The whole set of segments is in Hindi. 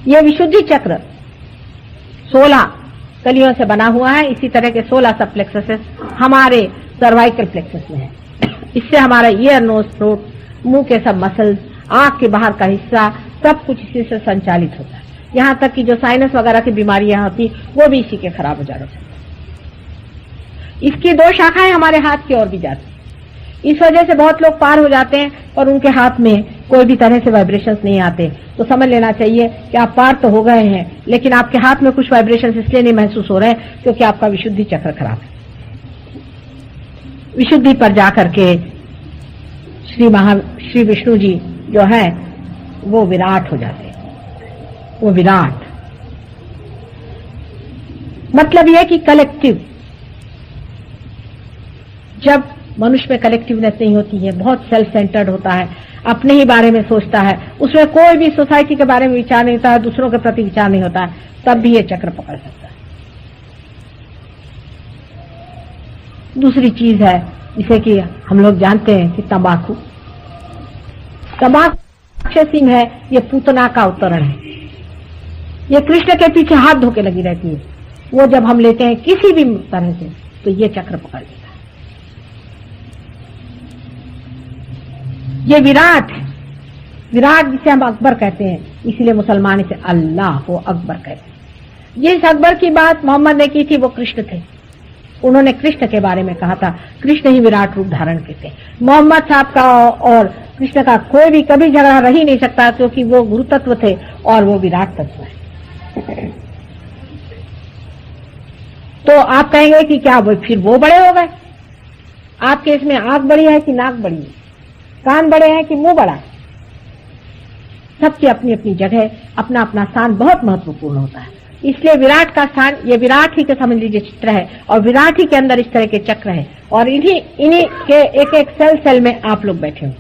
ये विशुद्धि चक्र 16 कलियों से बना हुआ है। इसी तरह के 16 सब प्लेक्ससेस हमारे सर्वाइकल प्लेक्सस में है। इससे हमारा ईयर, नोज, थ्रोट, मुंह के सब मसल्स, आंख के बाहर का हिस्सा, सब कुछ इसी से संचालित होता है। यहाँ तक कि जो साइनस वगैरह की बीमारियां होती वो भी इसी के खराब हो जाने से। इसकी 2 शाखाएं हमारे हाथ की ओर भी जाती। इस वजह से बहुत लोग पार हो जाते हैं और उनके हाथ में कोई भी तरह से वाइब्रेशंस नहीं आते। तो समझ लेना चाहिए कि आप पार तो हो गए हैं, लेकिन आपके हाथ में कुछ वाइब्रेशंस इसलिए नहीं महसूस हो रहे हैं क्योंकि आपका विशुद्धि चक्र खराब है। विशुद्धि पर जाकर के श्री विष्णु जी जो है वो विराट हो जाते हैं। वो विराट मतलब यह कि कलेक्टिव, जब मनुष्य में कलेक्टिवनेस नहीं होती है, बहुत सेल्फ सेंटर्ड होता है, अपने ही बारे में सोचता है, उसमें कोई भी सोसाइटी के बारे में विचार नहीं होता है, दूसरों के प्रति विचार नहीं होता है, तब भी ये चक्र पकड़ सकता है। दूसरी चीज है जिसे कि हम लोग जानते हैं कि तंबाकू राक्षसिंग है, ये पूतना का अवतरण है। ये कृष्ण के पीछे हाथ धोके लगी रहती है। वो जब हम लेते हैं किसी भी तरह से तो ये चक्र पकड़ लेता है। ये विराट है, विराट जिसे हम अकबर कहते हैं, इसीलिए मुसलमान इसे अल्लाह को अकबर कहते हैं। जिस अकबर की बात मोहम्मद ने की थी वो कृष्ण थे। उन्होंने कृष्ण के बारे में कहा था, कृष्ण ही विराट रूप धारण करते। मोहम्मद साहब का और कृष्ण का कोई भी कभी झगड़ा रह ही नहीं सकता, क्योंकि वो गुरु तत्व थे और वो विराट तत्व है। तो आप कहेंगे कि क्या वो फिर वो बड़े हो गए? आपके इसमें आंख बड़ी है कि नाक बड़ी है, कान बड़े हैं कि मुंह बड़ा है? सबकी अपनी अपनी जगह, अपना अपना स्थान बहुत महत्वपूर्ण होता है। इसलिए विराट का स्थान, ये विराट ही के समझ लीजिए चित्र है, और विराट ही के अंदर इस तरह के चक्र है, और इन्हीं के एक एक सेल में आप लोग बैठे हो,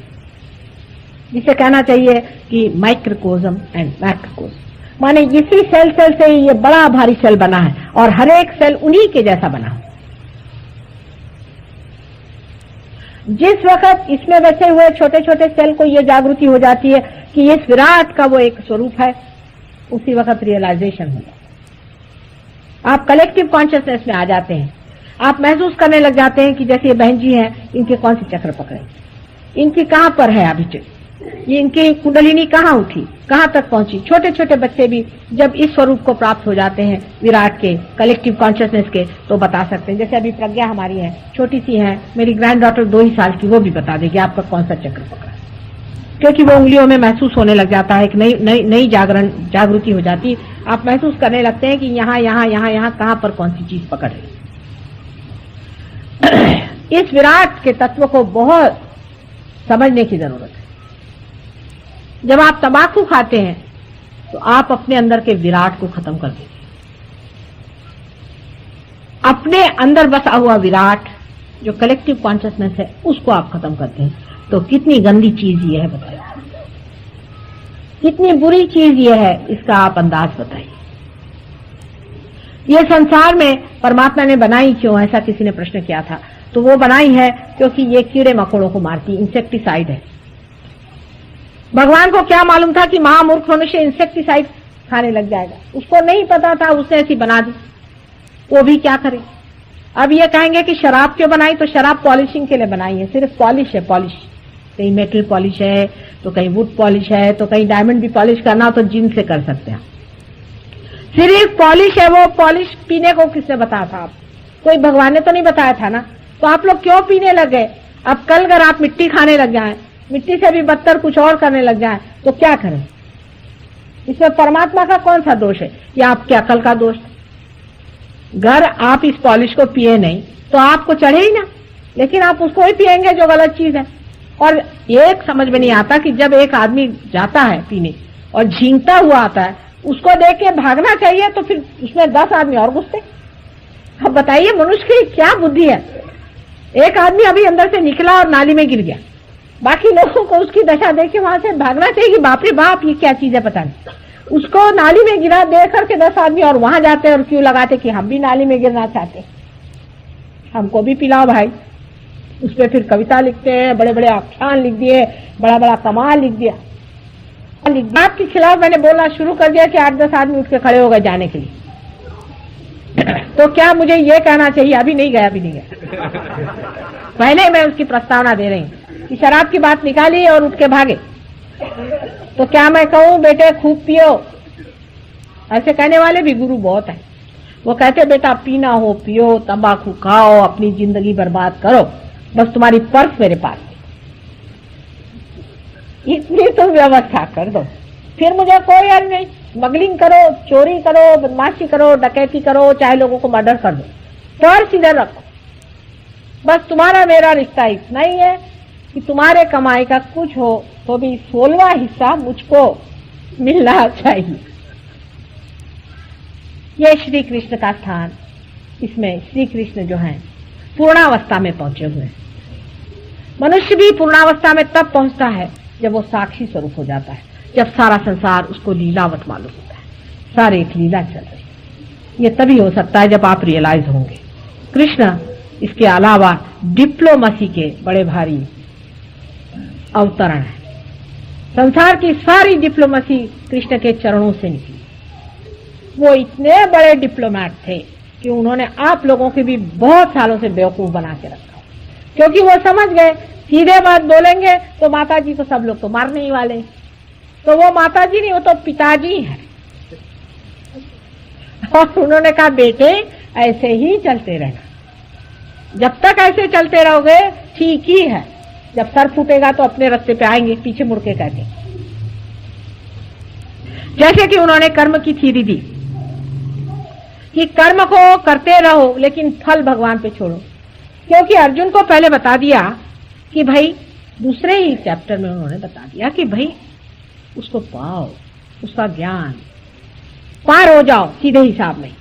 जिसे कहना चाहिए कि माइक्रोकोज्म एंड मैक्रोकोज्म। माने इसी सेल से ही ये बड़ा भारी सेल बना है, और हर एक सेल उन्हीं के जैसा बना है। जिस वक्त इसमें बचे हुए छोटे छोटे सेल को ये जागृति हो जाती है कि इस विराट का वो एक स्वरूप है, उसी वक्त रियलाइजेशन होगा। आप कलेक्टिव कॉन्शियसनेस में आ जाते हैं। आप महसूस करने लग जाते हैं कि जैसे ये बहन जी हैं, इनके कौन से चक्र पकड़े, इनकी कहां पर है अभी, ये इनकी कुंडलिनी कहां उठी, कहां तक पहुंची। छोटे छोटे बच्चे भी जब इस स्वरूप को प्राप्त हो जाते हैं विराट के, कलेक्टिव कॉन्शियसनेस के, तो बता सकते हैं। जैसे अभी प्रज्ञा हमारी है, छोटी सी है, मेरी ग्रैंड डॉटर 2 ही साल की, वो भी बता देगी आपका कौन सा चक्र पकड़ा, क्योंकि वो उंगलियों में महसूस होने लग जाता है, एक नई जागृति हो जाती है। आप महसूस करने लगते हैं कि यहाँ यहाँ यहाँ यहाँ कहां पर कौन सी चीज पकड़ रही। इस विराट के तत्व को बहुत समझने की जरूरत है। जब आप तंबाकू खाते हैं तो आप अपने अंदर के विराट को खत्म कर देते हैं। अपने अंदर बसा हुआ विराट जो कलेक्टिव कॉन्शियसनेस है, उसको आप खत्म करते हैं। तो कितनी गंदी चीज ये है बताइए, कितनी बुरी चीज ये है, इसका आप अंदाज बताइए। ये संसार में परमात्मा ने बनाई क्यों, ऐसा किसी ने प्रश्न किया था। तो वो बनाई है क्योंकि ये कीड़े मकोड़ों को मारती, इंसेक्टिसाइड है। भगवान को क्या मालूम था कि महामूर्ख होने से इंसेक्टिसाइड खाने लग जाएगा, उसको नहीं पता था, उसने ऐसी बना दी। वो भी क्या करे। अब ये कहेंगे कि शराब क्यों बनाई, तो शराब पॉलिशिंग के लिए बनाई है, सिर्फ पॉलिश है, पॉलिश। कहीं मेटल पॉलिश है, तो कहीं वुड पॉलिश है, तो कहीं डायमंड भी पॉलिश करना हो तो जिन से कर सकते हैं। सिर्फ पॉलिश है। वो पॉलिश पीने को किसने बताया था? आप कोई भगवान ने तो नहीं बताया था ना। तो आप लोग क्यों पीने लग गए? अब कल अगर आप मिट्टी खाने लग जाएं, मिट्टी से भी बदतर कुछ और करने लग जाएं, तो क्या करें? इसमें परमात्मा का कौन सा दोष है या आपकी अकल का दोष? अगर आप इस पॉलिश को पिए नहीं तो आपको चढ़े ही ना, लेकिन आप उसको ही पिएंगे जो गलत चीज है। और एक समझ में नहीं आता कि जब एक आदमी जाता है पीने और झींगता हुआ आता है, उसको देख के भागना चाहिए, तो फिर उसमें 10 आदमी और घुसते। अब बताइए मनुष्य की क्या बुद्धि है। एक आदमी अभी अंदर से निकला और नाली में गिर गया, बाकी लोगों को उसकी दशा देख के वहां से भागना चाहिए कि बाप रे बाप ये क्या चीज है पता नहीं। उसको नाली में गिरा देख करके 10 आदमी और वहां जाते और क्यों लगाते कि हम भी नाली में गिरना चाहते, हमको भी पिलाओ भाई। उस पर फिर कविता लिखते हैं, बड़े बड़े आख्यान लिख दिए, बड़ा बड़ा कमाल लिख दिया। बाप के खिलाफ मैंने बोलना शुरू कर दिया कि 8-10 आदमी उठ के खड़े हो गए जाने के लिए। तो क्या मुझे ये कहना चाहिए अभी नहीं गया, अभी नहीं गया? पहले मैं उसकी प्रस्तावना दे रही हूँ कि शराब की बात निकाली और उठ के भागे, तो क्या मैं कहूँ बेटे खूब पियो? ऐसे कहने वाले भी गुरु बहुत हैं। वो कहते बेटा पीना हो पियो, तंबाकू खाओ, अपनी जिंदगी बर्बाद करो, बस तुम्हारी पर्स मेरे पास, इतनी तुम व्यवस्था कर दो, फिर मुझे कोई अर्ज नहीं। स्मगलिंग करो, चोरी करो, बदमाशी करो, डकैती करो, चाहे लोगों को मर्डर कर दो, पर्स इधर रखो, बस तुम्हारा मेरा रिश्ता इतना ही है कि तुम्हारे कमाई का कुछ हो तो भी 16वां हिस्सा मुझको मिलना चाहिए। ये श्री कृष्ण का स्थान, इसमें श्री कृष्ण जो हैं पूर्णावस्था में पहुंचे हुए हैं। मनुष्य भी पूर्णावस्था में तब पहुंचता है जब वो साक्षी स्वरूप हो जाता है, जब सारा संसार उसको लीलावत मालूम होता है, सारे एक लीला चल रही है। ये तभी हो सकता है जब आप रियलाइज होंगे। कृष्ण इसके अलावा डिप्लोमेसी के बड़े भारी अवतरण है। संसार की सारी डिप्लोमेसी कृष्ण के चरणों से निकली। वो इतने बड़े डिप्लोमैट थे कि उन्होंने आप लोगों के भी बहुत सालों से बेवकूफ बना के रखा, क्योंकि वो समझ गए सीधे बात बोलेंगे तो माताजी को सब लोग तो मारने ही वाले, तो वो माताजी नहीं, वो तो पिताजी हैं। और उन्होंने कहा बेटे ऐसे ही चलते रहना, जब तक ऐसे चलते रहोगे ठीक ही है, जब सर फूटेगा तो अपने रास्ते पे आएंगे, पीछे मुड़ के कहते। जैसे कि उन्होंने कर्म की थ्योरी दी कि कर्म को करते रहो लेकिन फल भगवान पे छोड़ो, क्योंकि अर्जुन को पहले बता दिया कि भाई, दूसरे ही चैप्टर में उन्होंने बता दिया कि भाई उसको पाओ, उसका ज्ञान, पार हो जाओ सीधे हिसाब में।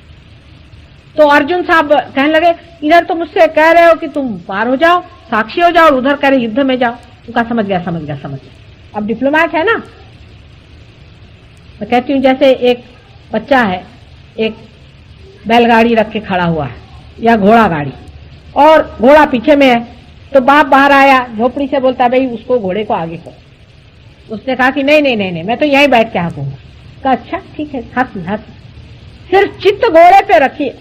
तो अर्जुन साहब कहने लगे इधर तो मुझसे कह रहे हो कि तुम पार हो जाओ, साक्षी हो जाओ, और उधर कह रहे युद्ध में जाओ। उनका समझ गया। अब डिप्लोमैट है ना। मैं कहती हूँ जैसे एक बच्चा है, एक बैलगाड़ी रख के खड़ा हुआ है या घोड़ा गाड़ी, और घोड़ा पीछे में है, तो बाप बाहर आया, झोपड़ी से बोलता भाई उसको घोड़े को आगे करो। उसने कहा कि नहीं नहीं नहीं नहीं, मैं तो यहीं बैठ के हाँकूंगा। कहा अच्छा ठीक है, हंस सिर्फ चित्त घोड़े पे रखिए।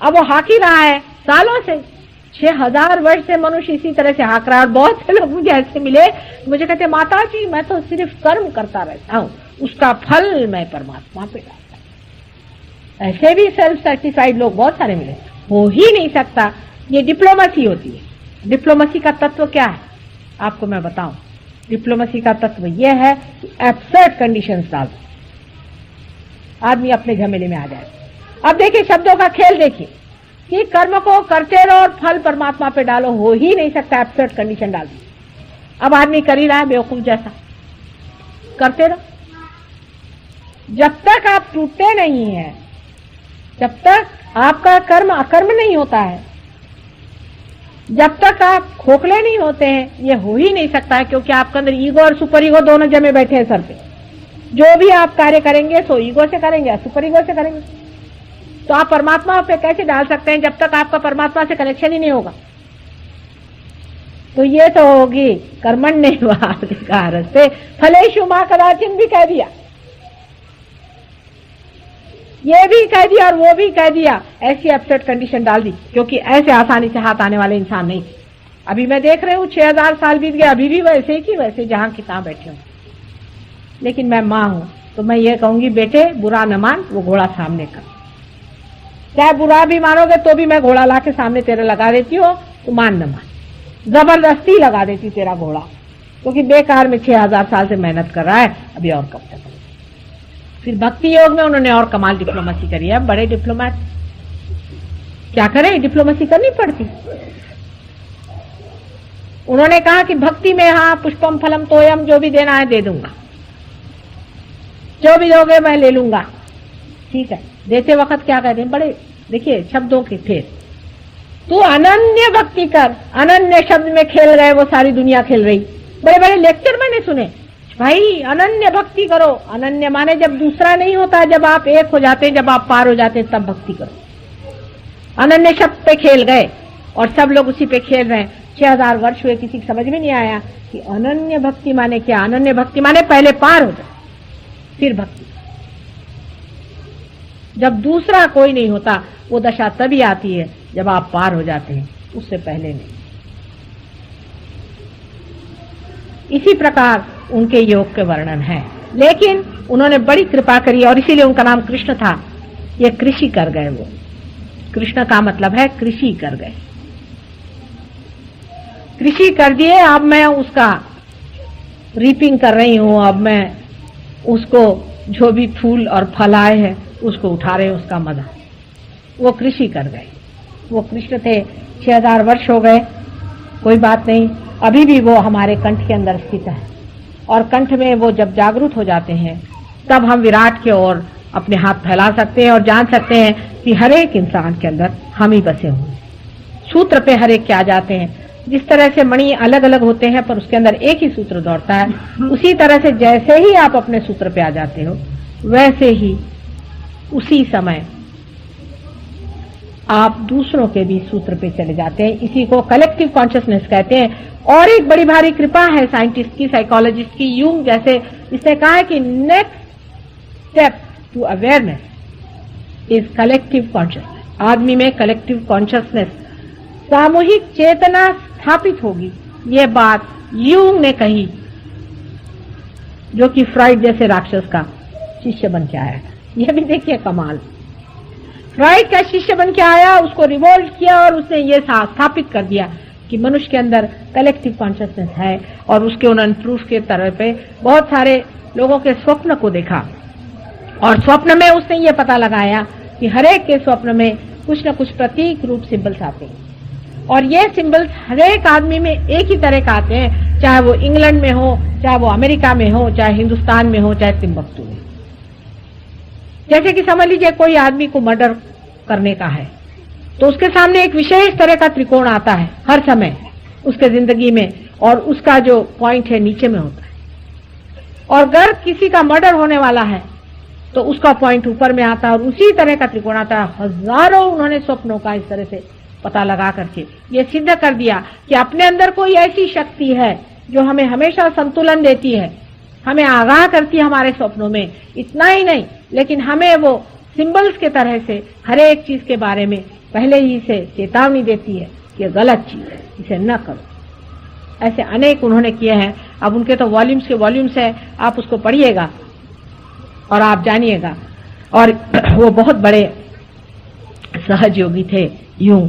अब वो हाँक ही रहा है सालों से, 6000 वर्ष से मनुष्य इसी तरह से हाँक रहा है। और बहुत से लोग मुझे ऐसे मिले, मुझे कहते माता जी मैं तो सिर्फ कर्म करता रहता हूँ, उसका फल मैं परमात्मा पे डालता हूँ। ऐसे भी सेल्फ सेटिस्फाइड लोग बहुत सारे मिले। हो ही नहीं सकता, ये डिप्लोमेसी होती है। डिप्लोमेसी का तत्व क्या है आपको मैं बताऊं। डिप्लोमेसी का तत्व यह है कि एब्सर्ड कंडीशंस डाल दो, आदमी अपने झमेले में आ जाए। अब देखिए शब्दों का खेल देखिए कि कर्म को करते रहो और फल परमात्मा पे डालो, हो ही नहीं सकता, एब्सर्ड कंडीशन डाल दो। अब आदमी कर ही रहा है बेवकूफ जैसा, करते रहो। जब तक आप टूटते नहीं है, जब तक आपका कर्म अकर्म नहीं होता है, जब तक आप खोखले नहीं होते हैं, ये हो ही नहीं सकता है, क्योंकि आपके अंदर ईगो और सुपर ईगो दोनों जमे बैठे हैं सर पे। जो भी आप कार्य करेंगे सो ईगो से करेंगे या सुपर ईगो से करेंगे। तो आप परमात्मा पे कैसे डाल सकते हैं जब तक आपका परमात्मा से कनेक्शन ही नहीं होगा। तो ये तो होगी कर्मण्येवाधिकार से फलेषु मा कदाचिन भी कह दिया, ये भी कह दिया और वो भी कह दिया, ऐसी एब्सर्ड कंडीशन डाल दी, क्योंकि ऐसे आसानी से हाथ आने वाले इंसान नहीं थे। अभी मैं देख रही हूँ 6000 साल बीत गए, अभी भी वैसे की वैसे जहां की तहां बैठे हूँ। लेकिन मैं माँ हूं तो मैं ये कहूंगी बेटे बुरा न मान, वो घोड़ा सामने कर। चाहे बुरा भी मानोगे तो भी मैं घोड़ा ला के सामने तेरे लगा देती हो, तो मान न मान, जबरदस्ती लगा देती तेरा घोड़ा, क्योंकि बेकार में 6000 साल से मेहनत कर रहा है, अभी और कब तक। फिर भक्ति योग में उन्होंने और कमाल डिप्लोमेसी करी है। बड़े डिप्लोमेट क्या करें, डिप्लोमेसी करनी पड़ती। उन्होंने कहा कि भक्ति में हाँ पुष्पम फलम तोयम, जो भी देना है दे दूंगा, जो भी दोगे मैं ले लूंगा। ठीक है, देते वक्त क्या कहते हैं, बड़े देखिए शब्दों के फेर। तू अनन्य भक्ति कर, अनन्य शब्द में खेल रहे, वो सारी दुनिया खेल रही। बड़े बड़े लेक्चर मैंने सुने, भाई अनन्य भक्ति करो। अनन्य माने जब दूसरा नहीं होता, जब आप एक हो जाते हैं, जब आप पार हो जाते हैं, तब भक्ति करो। अनन्य शब्द पे खेल गए और सब लोग उसी पे खेल रहे हैं, 6000 वर्ष हुए, किसी को समझ में नहीं आया कि अनन्य भक्ति माने क्या। अनन्य भक्ति माने पहले पार हो जाए फिर भक्ति। जब दूसरा कोई नहीं होता वो दशा तभी आती है जब आप पार हो जाते हैं, उससे पहले नहीं। इसी प्रकार उनके योग के वर्णन है, लेकिन उन्होंने बड़ी कृपा करी और इसीलिए उनका नाम कृष्ण था। ये कृषि कर गए, वो कृष्ण का मतलब है कृषि कर गए, कृषि कर दिए। अब मैं उसका रीपिंग कर रही हूं, अब मैं उसको जो भी फूल और फल आए हैं उसको उठा रहे, उसका मजा। वो कृषि कर गए, वो कृष्ण थे। 6000 वर्ष हो गए, कोई बात नहीं, अभी भी वो हमारे कंठ के अंदर स्थित है और कंठ में वो जब जागरूक हो जाते हैं तब हम विराट की ओर अपने हाथ फैला सकते हैं और जान सकते हैं कि हर एक इंसान के अंदर हम ही बसे हुए। सूत्र पे हर एक के आ जाते हैं। जिस तरह से मणि अलग अलग होते हैं पर उसके अंदर एक ही सूत्र दौड़ता है, उसी तरह से जैसे ही आप अपने सूत्र पे आ जाते हो वैसे ही उसी समय आप दूसरों के भी सूत्र पे चले जाते हैं। इसी को कलेक्टिव कॉन्शियसनेस कहते हैं। और एक बड़ी भारी कृपा है साइंटिस्ट की, साइकोलॉजिस्ट की, यूंग जैसे, इसने कहा है कि next step to awareness is collective consciousness. आदमी में कलेक्टिव कॉन्शियसनेस, सामूहिक चेतना स्थापित होगी। ये बात यूंग ने कही, जो कि फ्राइड जैसे राक्षस का शिष्य बन के आया था। यह भी देखिए कमाल, फ्राइड का शिष्य बन के आया, उसको रिवोल्ट किया और उसने ये स्थापित कर दिया कि मनुष्य के अंदर कलेक्टिव कॉन्शियसनेस है। और उसके उन्होंने प्रूफ के तरह पे बहुत सारे लोगों के स्वप्न को देखा और स्वप्न में उसने ये पता लगाया कि हर एक के स्वप्न में कुछ न कुछ प्रतीक रूप सिंबल्स आते हैं और ये सिंबल्स हर एक आदमी में एक ही तरह का आते हैं, चाहे वो इंग्लैंड में हो, चाहे वो अमेरिका में हो, चाहे हिंदुस्तान में हो, चाहे तिम्बकतू में। जैसे कि समझ लीजिए कोई आदमी को मर्डर करने का है तो उसके सामने एक विशेष तरह का त्रिकोण आता है हर समय उसके जिंदगी में, और उसका जो पॉइंट है नीचे में होता है। और अगर किसी का मर्डर होने वाला है तो उसका पॉइंट ऊपर में आता है और उसी तरह का त्रिकोण आता है। हजारों उन्होंने स्वप्नों का इस तरह से पता लगा करके ये सिद्ध कर दिया कि अपने अंदर कोई ऐसी शक्ति है जो हमें हमेशा संतुलन देती है, हमें आगाह करती है हमारे स्वप्नों में। इतना ही नहीं, लेकिन हमें वो सिंबल्स के तरह से हर एक चीज के बारे में पहले ही से चेतावनी देती है कि गलत चीज है, इसे न करो। ऐसे अनेक उन्होंने किए हैं। अब उनके तो वॉल्यूम्स के वॉल्यूम्स है, आप उसको पढ़िएगा और आप जानिएगा। और वो बहुत बड़े सहज योगी थे यूं,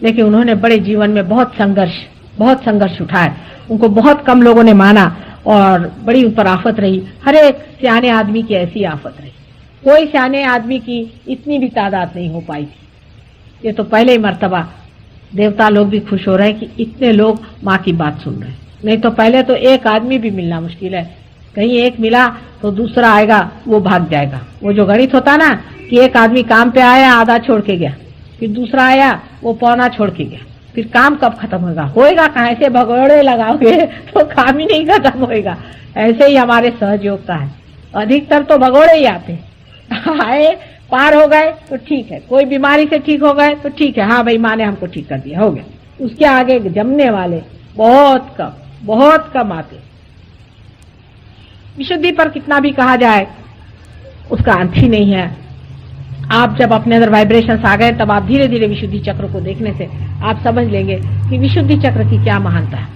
लेकिन उन्होंने बड़े जीवन में बहुत संघर्ष उठाए। उनको बहुत कम लोगों ने माना और बड़ी उन पर आफत रही। हर एक सियाने आदमी की ऐसी आफत रही, कोई सियाने आदमी की इतनी भी तादाद नहीं हो पाई थी। ये तो पहले ही मर्तबा देवता लोग भी खुश हो रहे हैं कि इतने लोग माँ की बात सुन रहे हैं, नहीं तो पहले तो एक आदमी भी मिलना मुश्किल है। कहीं एक मिला तो दूसरा आएगा, वो भाग जाएगा। वो जो गणित होता ना कि एक आदमी काम पे आया, आधा छोड़ के गया, फिर दूसरा आया, वो पौना छोड़ के गया, फिर काम कब खत्म होएगा कहाँ? ऐसे भगोड़े लगाओगे तो काम ही नहीं खत्म होएगा। ऐसे ही हमारे सहयोग का है, अधिकतर तो भगोड़े ही आते आए, पार हो गए तो ठीक है, कोई बीमारी से ठीक हो गए तो ठीक है, हाँ भाई माँ ने हमको ठीक कर दिया, हो गया। उसके आगे जमने वाले बहुत कम आते। विशुद्धि पर कितना भी कहा जाए उसका अंत ही नहीं है। आप जब अपने अंदर वाइब्रेशंस आ गए तब आप धीरे धीरे विशुद्धि चक्र को देखने से आप समझ लेंगे कि विशुद्धि चक्र की क्या महानता है।